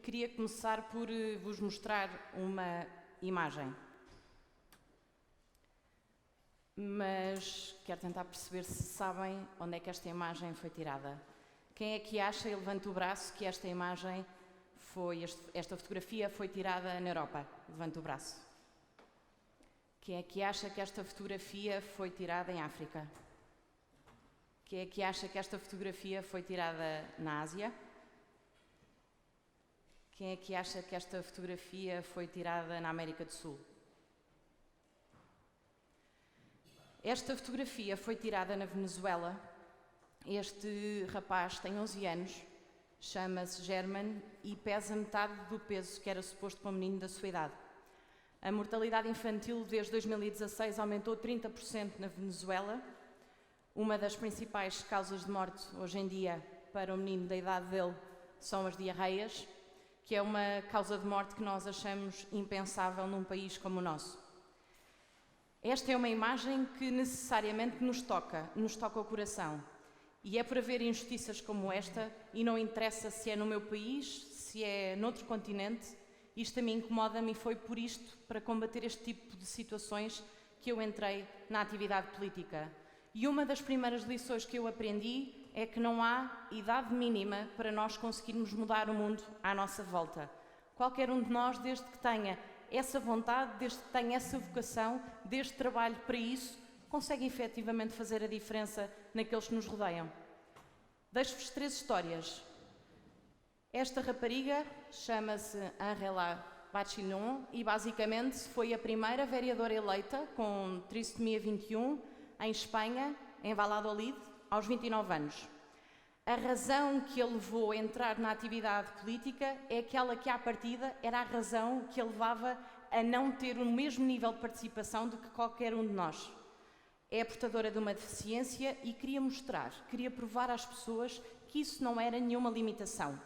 Queria começar por vos mostrar uma imagem. Mas quero tentar perceber se sabem onde é que esta imagem foi tirada. Quem é que acha, e levanta o braço, que esta imagem esta fotografia foi tirada na Europa? Levanta o braço. Quem é que acha que esta fotografia foi tirada em África? Quem é que acha que esta fotografia foi tirada na Ásia? Quem é que acha que esta fotografia foi tirada na América do Sul? Esta fotografia foi tirada na Venezuela. Este rapaz tem 11 anos, chama-se German e pesa metade do peso que era suposto para um menino da sua idade. A mortalidade infantil desde 2016 aumentou 30% na Venezuela. Uma das principais causas de morte hoje em dia para um menino da idade dele são as diarreias, que é uma causa de morte que nós achamos impensável num país como o nosso. Esta é uma imagem que necessariamente nos toca o coração. E é por haver injustiças como esta, e não interessa se é no meu país, se é noutro continente, isto a mim incomoda-me e foi por isto, para combater este tipo de situações, que eu entrei na atividade política. E uma das primeiras lições que eu aprendi é que não há idade mínima para nós conseguirmos mudar o mundo à nossa volta. Qualquer um de nós, desde que tenha essa vontade, desde que tenha essa vocação, desde que trabalhe para isso, consegue efetivamente fazer a diferença naqueles que nos rodeiam. Deixo-vos 3 histórias. Esta rapariga chama-se Angela Bachillon e basicamente foi a primeira vereadora eleita com trissomia 21 em Espanha, em Valladolid, aos 29 anos. A razão que a levou a entrar na atividade política é aquela que, à partida, era a razão que a levava a não ter o mesmo nível de participação do que qualquer um de nós. É portadora de uma deficiência e queria provar às pessoas que isso não era nenhuma limitação.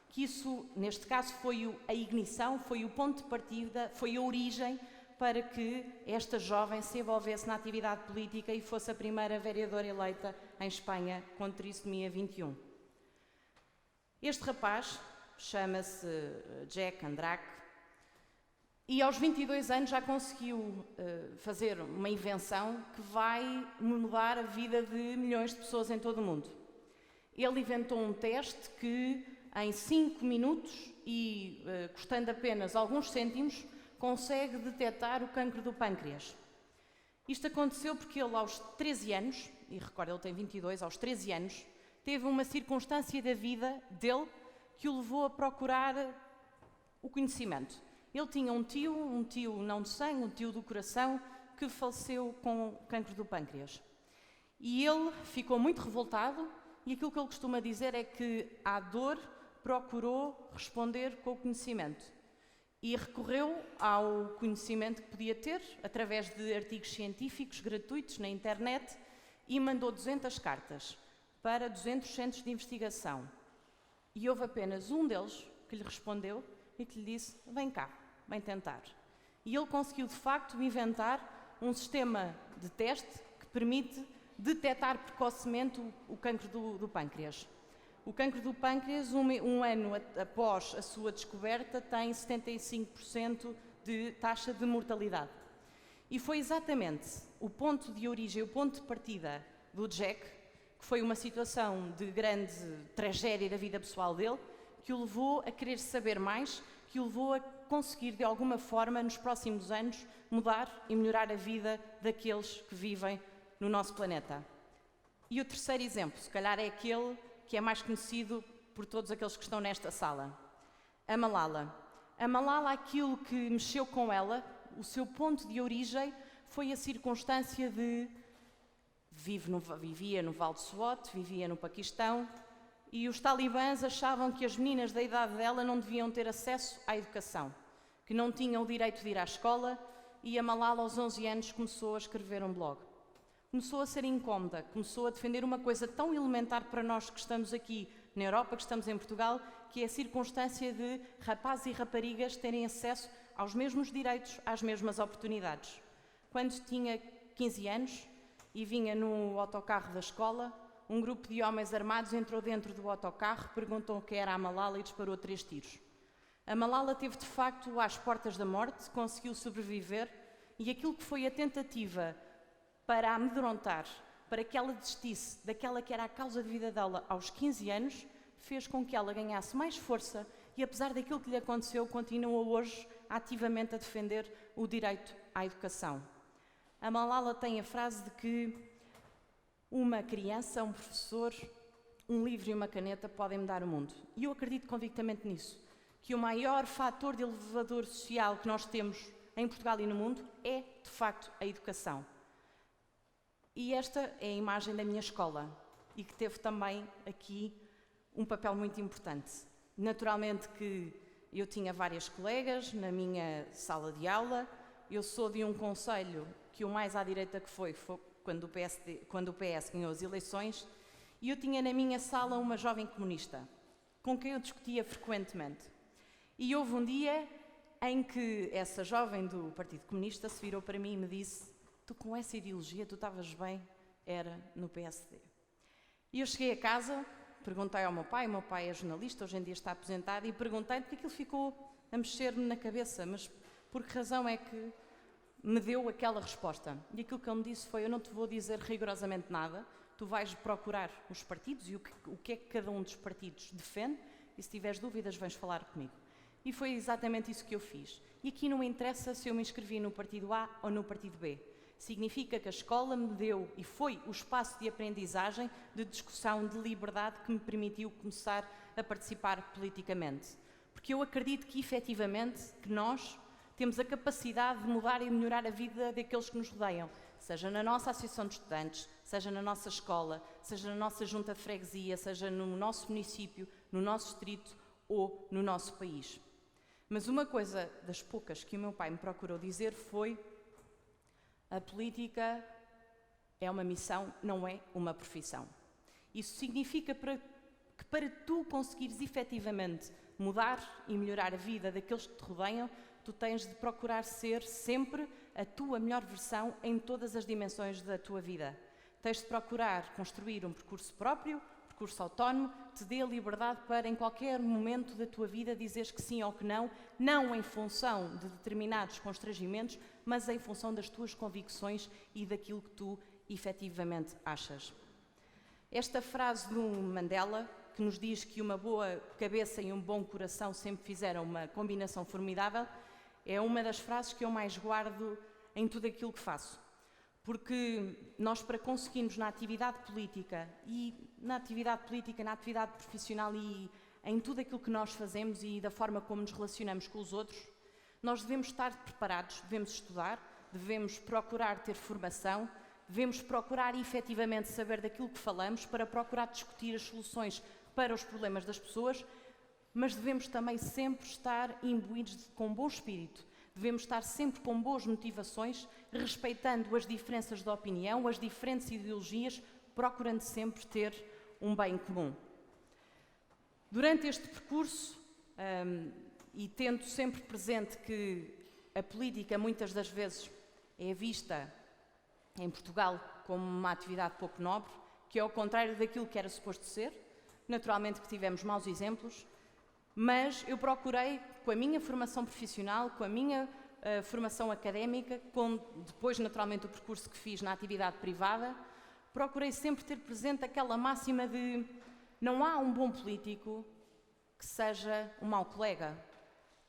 Que isso, neste caso, foi a ignição, foi o ponto de partida, foi a origem para que esta jovem se envolvesse na atividade política e fosse a primeira vereadora eleita em Espanha com trissomia 21. Este rapaz chama-se Jack Andrade e aos 22 anos já conseguiu fazer uma invenção que vai mudar a vida de milhões de pessoas em todo o mundo. Ele inventou um teste que em 5 minutos e custando apenas alguns cêntimos consegue detectar o cancro do pâncreas. Isto aconteceu porque ele aos 13 anos, e recorda, ele tem 22, aos 13 anos, teve uma circunstância da vida dele que o levou a procurar o conhecimento. Ele tinha um tio não de sangue, um tio do coração, que faleceu com o cancro do pâncreas. E ele ficou muito revoltado e aquilo que ele costuma dizer é que à dor procurou responder com o conhecimento. E recorreu ao conhecimento que podia ter através de artigos científicos gratuitos na internet e mandou 200 cartas para 200 centros de investigação. E houve apenas um deles que lhe respondeu e que lhe disse: vem cá, vem tentar. E ele conseguiu de facto inventar um sistema de teste que permite detectar precocemente o cancro do pâncreas. O cancro do pâncreas, um ano após a sua descoberta, tem 75% de taxa de mortalidade. E foi exatamente o ponto de origem, o ponto de partida do Jack, que foi uma situação de grande tragédia da vida pessoal dele, que o levou a querer saber mais, que o levou a conseguir, de alguma forma, nos próximos anos, mudar e melhorar a vida daqueles que vivem no nosso planeta. E o terceiro exemplo, se calhar é aquele que é mais conhecido por todos aqueles que estão nesta sala. A Malala. A Malala, aquilo que mexeu com ela, o seu ponto de origem, foi a circunstância de vivia no Vale de Swat, vivia no Paquistão, e os talibãs achavam que as meninas da idade dela não deviam ter acesso à educação, que não tinham o direito de ir à escola, e a Malala, aos 11 anos, começou a escrever um blog. Começou a ser incómoda, começou a defender uma coisa tão elementar para nós que estamos aqui na Europa, que estamos em Portugal, que é a circunstância de rapazes e raparigas terem acesso aos mesmos direitos, às mesmas oportunidades. Quando tinha 15 anos e vinha no autocarro da escola, um grupo de homens armados entrou dentro do autocarro, perguntou o que era a Malala e disparou 3 tiros. A Malala teve de facto às portas da morte, conseguiu sobreviver e aquilo que foi a tentativa para a amedrontar, para que ela desistisse daquela que era a causa de vida dela aos 15 anos, fez com que ela ganhasse mais força e, apesar daquilo que lhe aconteceu, continua hoje ativamente a defender o direito à educação. A Malala tem a frase de que uma criança, um professor, um livro e uma caneta podem mudar o mundo. E eu acredito convictamente nisso, que o maior fator de elevador social que nós temos em Portugal e no mundo é, de facto, a educação. E esta é a imagem da minha escola e que teve também aqui um papel muito importante. Naturalmente que eu tinha várias colegas na minha sala de aula, eu sou de um concelho que o mais à direita que foi quando o PS ganhou as eleições, e eu tinha na minha sala uma jovem comunista, com quem eu discutia frequentemente. E houve um dia em que essa jovem do Partido Comunista se virou para mim e me disse: tu com essa ideologia, tu estavas bem, era no PSD. E eu cheguei a casa, perguntei ao meu pai, o meu pai é jornalista, hoje em dia está aposentado, e perguntei-lhe porque aquilo ficou a mexer-me na cabeça, mas por que razão é que me deu aquela resposta? E aquilo que ele me disse foi: eu não te vou dizer rigorosamente nada, tu vais procurar os partidos e o que é que cada um dos partidos defende, e se tiveres dúvidas vens falar comigo. E foi exatamente isso que eu fiz. E aqui não interessa se eu me inscrevi no partido A ou no partido B. Significa que a escola me deu e foi o espaço de aprendizagem, de discussão, de liberdade que me permitiu começar a participar politicamente. Porque eu acredito que, efetivamente, que nós temos a capacidade de mudar e melhorar a vida daqueles que nos rodeiam, seja na nossa associação de estudantes, seja na nossa escola, seja na nossa junta de freguesia, seja no nosso município, no nosso distrito ou no nosso país. Mas uma coisa das poucas que o meu pai me procurou dizer foi: a política é uma missão, não é uma profissão. Isso significa que para tu conseguires efetivamente mudar e melhorar a vida daqueles que te rodeiam, tu tens de procurar ser sempre a tua melhor versão em todas as dimensões da tua vida. Tens de procurar construir um percurso próprio, percurso autónomo, te dê a liberdade para, em qualquer momento da tua vida, dizeres que sim ou que não, não em função de determinados constrangimentos, mas em função das tuas convicções e daquilo que tu efetivamente achas. Esta frase do Mandela, que nos diz que uma boa cabeça e um bom coração sempre fizeram uma combinação formidável, é uma das frases que eu mais guardo em tudo aquilo que faço. Porque nós, para conseguirmos na atividade política, na atividade profissional e em tudo aquilo que nós fazemos e da forma como nos relacionamos com os outros, nós devemos estar preparados, devemos estudar, devemos procurar ter formação, devemos procurar efetivamente saber daquilo que falamos para procurar discutir as soluções para os problemas das pessoas, mas devemos também sempre estar imbuídos com bom espírito. Devemos estar sempre com boas motivações, respeitando as diferenças de opinião, as diferentes ideologias, procurando sempre ter um bem comum. Durante este percurso, e tendo sempre presente que a política muitas das vezes é vista em Portugal como uma atividade pouco nobre, que é ao contrário daquilo que era suposto ser, naturalmente que tivemos maus exemplos, mas eu procurei, com a minha formação profissional, com a minha formação académica, com depois naturalmente o percurso que fiz na atividade privada, procurei sempre ter presente aquela máxima de não há um bom político que seja um mau colega,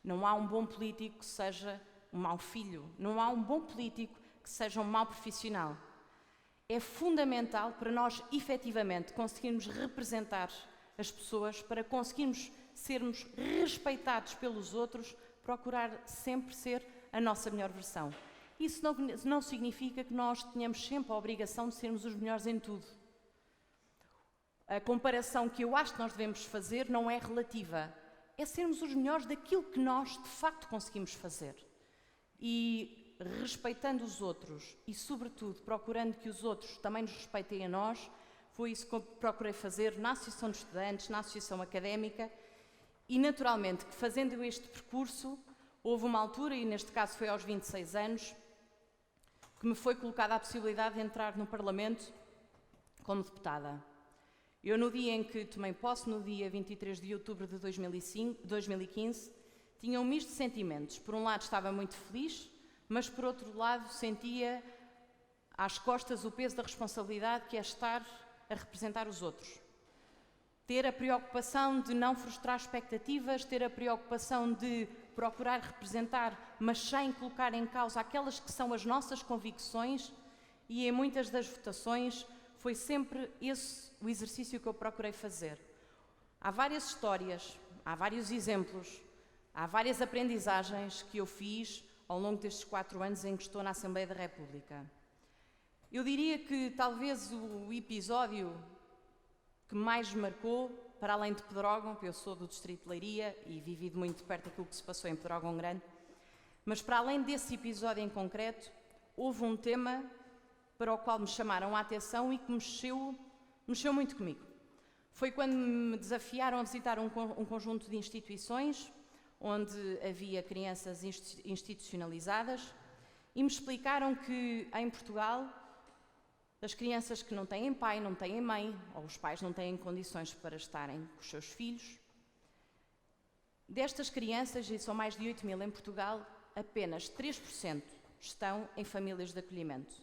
não há um bom político que seja um mau filho, não há um bom político que seja um mau profissional. É fundamental para nós efetivamente conseguirmos representar as pessoas, para conseguirmos sermos respeitados pelos outros, procurar sempre ser a nossa melhor versão. Isso não significa que nós tenhamos sempre a obrigação de sermos os melhores em tudo. A comparação que eu acho que nós devemos fazer não é relativa, é sermos os melhores daquilo que nós de facto conseguimos fazer. E respeitando os outros e, sobretudo, procurando que os outros também nos respeitem a nós, foi isso que eu procurei fazer na Associação de Estudantes, na Associação Académica. E, naturalmente, que fazendo este percurso, houve uma altura, e neste caso foi aos 26 anos, que me foi colocada a possibilidade de entrar no Parlamento como deputada. Eu, no dia em que tomei posse, no dia 23 de outubro de 2015, tinha um misto de sentimentos. Por um lado estava muito feliz, mas por outro lado sentia às costas o peso da responsabilidade que é estar a representar os outros. Ter a preocupação de não frustrar expectativas, ter a preocupação de procurar representar, mas sem colocar em causa aquelas que são as nossas convicções, e em muitas das votações foi sempre esse o exercício que eu procurei fazer. Há várias histórias, há vários exemplos, há várias aprendizagens que eu fiz ao longo destes 4 anos em que estou na Assembleia da República. Eu diria que talvez o episódio que mais me marcou, para além de Pedrógão, eu sou do distrito de Leiria e vivi de muito perto aquilo que se passou em Pedrógão Grande, mas para além desse episódio em concreto, houve um tema para o qual me chamaram a atenção e que mexeu muito comigo. Foi quando me desafiaram a visitar um conjunto de instituições onde havia crianças institucionalizadas e me explicaram que em Portugal as crianças que não têm pai, não têm mãe, ou os pais não têm condições para estarem com os seus filhos, destas crianças, e são mais de 8.000 em Portugal, apenas 3% estão em famílias de acolhimento.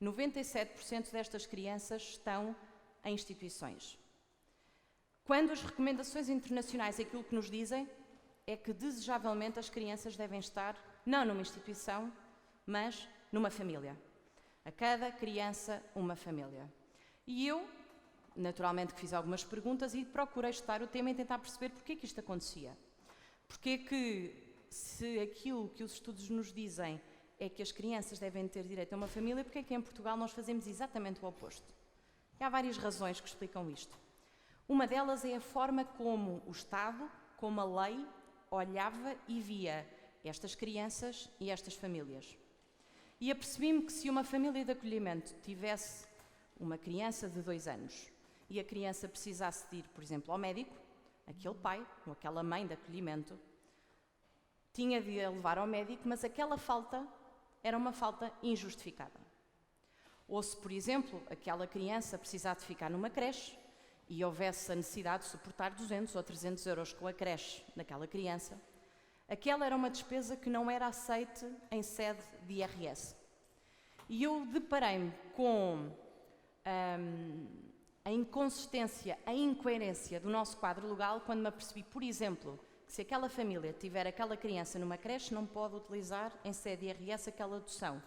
97% destas crianças estão em instituições. Quando as recomendações internacionais aquilo que nos dizem é que desejavelmente as crianças devem estar não numa instituição, mas numa família. A cada criança, uma família. E eu, naturalmente, que fiz algumas perguntas e procurei estudar o tema e tentar perceber porque é que isto acontecia. Porque é que, se aquilo que os estudos nos dizem é que as crianças devem ter direito a uma família, porque é que em Portugal nós fazemos exatamente o oposto? E há várias razões que explicam isto. Uma delas é a forma como o Estado, como a lei, olhava e via estas crianças e estas famílias. E apercebi-me que se uma família de acolhimento tivesse uma criança de 2 anos e a criança precisasse de ir, por exemplo, ao médico, aquele pai ou aquela mãe de acolhimento tinha de a levar ao médico, mas aquela falta era uma falta injustificada. Ou se, por exemplo, aquela criança precisasse de ficar numa creche e houvesse a necessidade de suportar 200 ou 300 euros com a creche daquela criança, aquela era uma despesa que não era aceite em sede de IRS. E eu deparei-me com a inconsistência, a incoerência do nosso quadro legal quando me apercebi, por exemplo, que se aquela família tiver aquela criança numa creche, não pode utilizar em sede de IRS aquela dedução.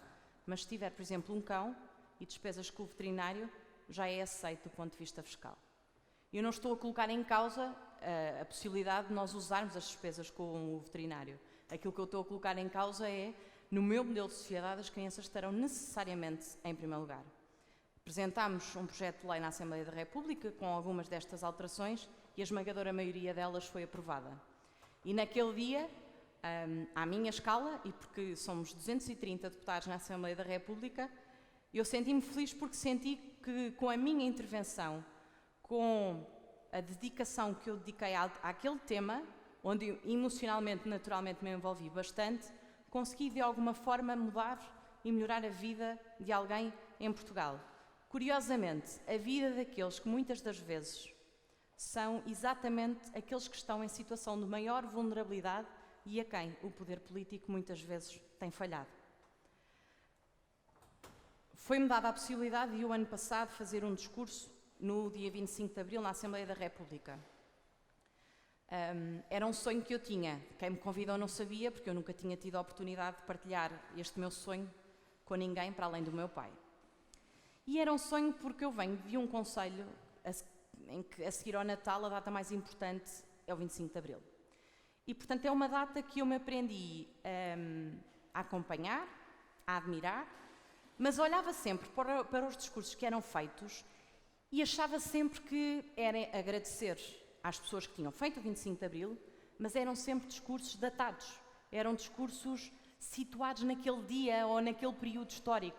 Mas se tiver, por exemplo, um cão e despesas com o veterinário, já é aceito do ponto de vista fiscal. Eu não estou a colocar em causa a possibilidade de nós usarmos as despesas com o veterinário. Aquilo que eu estou a colocar em causa é, no meu modelo de sociedade, as crianças estarão necessariamente em primeiro lugar. Apresentámos um projeto de lei na Assembleia da República com algumas destas alterações e a esmagadora maioria delas foi aprovada. E naquele dia, à minha escala, e porque somos 230 deputados na Assembleia da República, eu senti-me feliz porque senti que com a minha intervenção, com a dedicação que eu dediquei àquele tema, onde emocionalmente, naturalmente me envolvi bastante, consegui de alguma forma mudar e melhorar a vida de alguém em Portugal. Curiosamente, a vida daqueles que muitas das vezes são exatamente aqueles que estão em situação de maior vulnerabilidade e a quem o poder político muitas vezes tem falhado. Foi-me dada a possibilidade de, o ano passado, fazer um discurso no dia 25 de Abril, na Assembleia da República. Era um sonho que eu tinha. Quem me convidou não sabia, porque eu nunca tinha tido a oportunidade de partilhar este meu sonho com ninguém, para além do meu pai. E era um sonho porque eu venho de um concelho em que, a seguir ao Natal, a data mais importante é o 25 de Abril. E, portanto, é uma data que eu me aprendi a acompanhar, a admirar, mas olhava sempre para os discursos que eram feitos e achava sempre que era agradecer às pessoas que tinham feito o 25 de Abril, mas eram sempre discursos datados, eram discursos situados naquele dia ou naquele período histórico.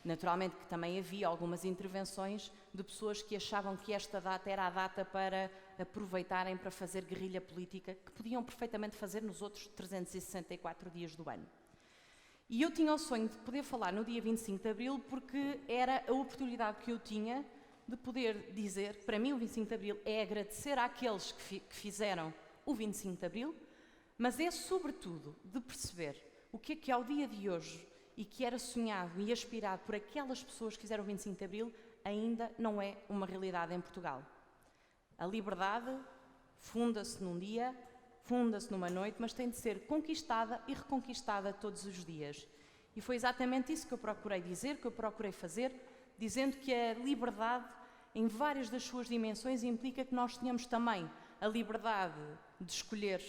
Naturalmente que também havia algumas intervenções de pessoas que achavam que esta data era a data para aproveitarem para fazer guerrilha política, que podiam perfeitamente fazer nos outros 364 dias do ano. E eu tinha o sonho de poder falar no dia 25 de Abril porque era a oportunidade que eu tinha de poder dizer que para mim o 25 de Abril é agradecer àqueles que fizeram o 25 de Abril, mas é sobretudo de perceber o que é ao dia de hoje e que era sonhado e aspirado por aquelas pessoas que fizeram o 25 de Abril, ainda não é uma realidade em Portugal. A liberdade funda-se num dia, funda-se numa noite, mas tem de ser conquistada e reconquistada todos os dias. E foi exatamente isso que eu procurei dizer, que eu procurei fazer, dizendo que a liberdade, em várias das suas dimensões, implica que nós tenhamos também a liberdade de escolher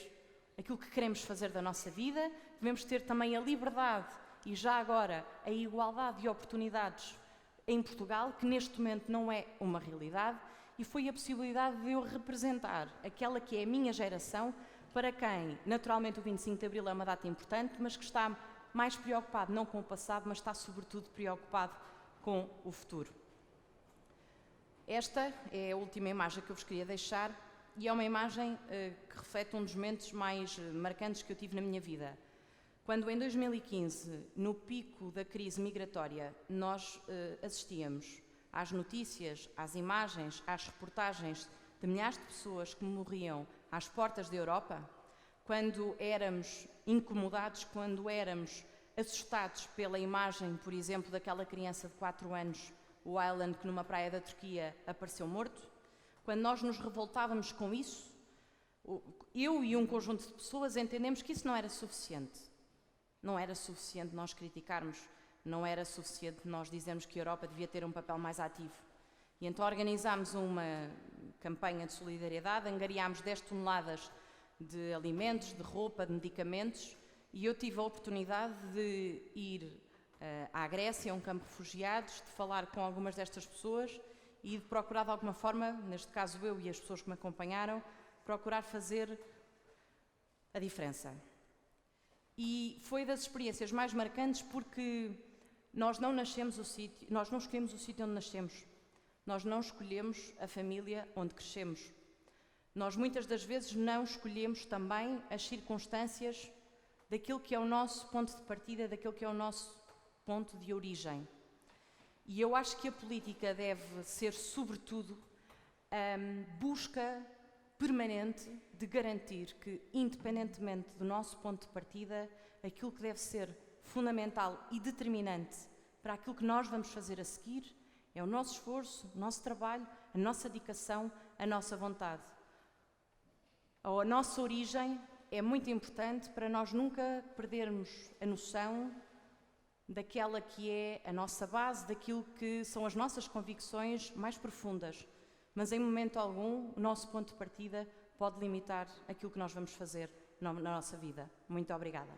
aquilo que queremos fazer da nossa vida, devemos ter também a liberdade e já agora a igualdade de oportunidades em Portugal, que neste momento não é uma realidade, e foi a possibilidade de eu representar aquela que é a minha geração, para quem, naturalmente, o 25 de Abril é uma data importante, mas que está mais preocupado não com o passado, mas está sobretudo preocupado com o futuro. Esta é a última imagem que eu vos queria deixar e é uma imagem que reflete um dos momentos mais marcantes que eu tive na minha vida. Quando em 2015, no pico da crise migratória, nós assistíamos às notícias, às imagens, às reportagens de milhares de pessoas que morriam às portas da Europa, quando éramos incomodados, quando éramos assustados pela imagem, por exemplo, daquela criança de 4 anos, o Aylan, que numa praia da Turquia apareceu morto, quando nós nos revoltávamos com isso, eu e um conjunto de pessoas entendemos que isso não era suficiente. Não era suficiente nós criticarmos, não era suficiente nós dizermos que a Europa devia ter um papel mais ativo. E então organizámos uma campanha de solidariedade, angariámos 10 toneladas de alimentos, de roupa, de medicamentos, e eu tive a oportunidade de ir à Grécia, a um campo de refugiados, de falar com algumas destas pessoas e de procurar de alguma forma, neste caso eu e as pessoas que me acompanharam, procurar fazer a diferença. E foi das experiências mais marcantes porque nós não escolhemos o sítio onde nascemos. Nós não escolhemos a família onde crescemos. Nós muitas das vezes não escolhemos também as circunstâncias daquilo que é o nosso ponto de partida, daquilo que é o nosso ponto de origem. E eu acho que a política deve ser, sobretudo, a busca permanente de garantir que, independentemente do nosso ponto de partida, aquilo que deve ser fundamental e determinante para aquilo que nós vamos fazer a seguir é o nosso esforço, o nosso trabalho, a nossa dedicação, a nossa vontade. A nossa origem é muito importante para nós nunca perdermos a noção daquela que é a nossa base, daquilo que são as nossas convicções mais profundas. Mas em momento algum, o nosso ponto de partida pode limitar aquilo que nós vamos fazer na nossa vida. Muito obrigada.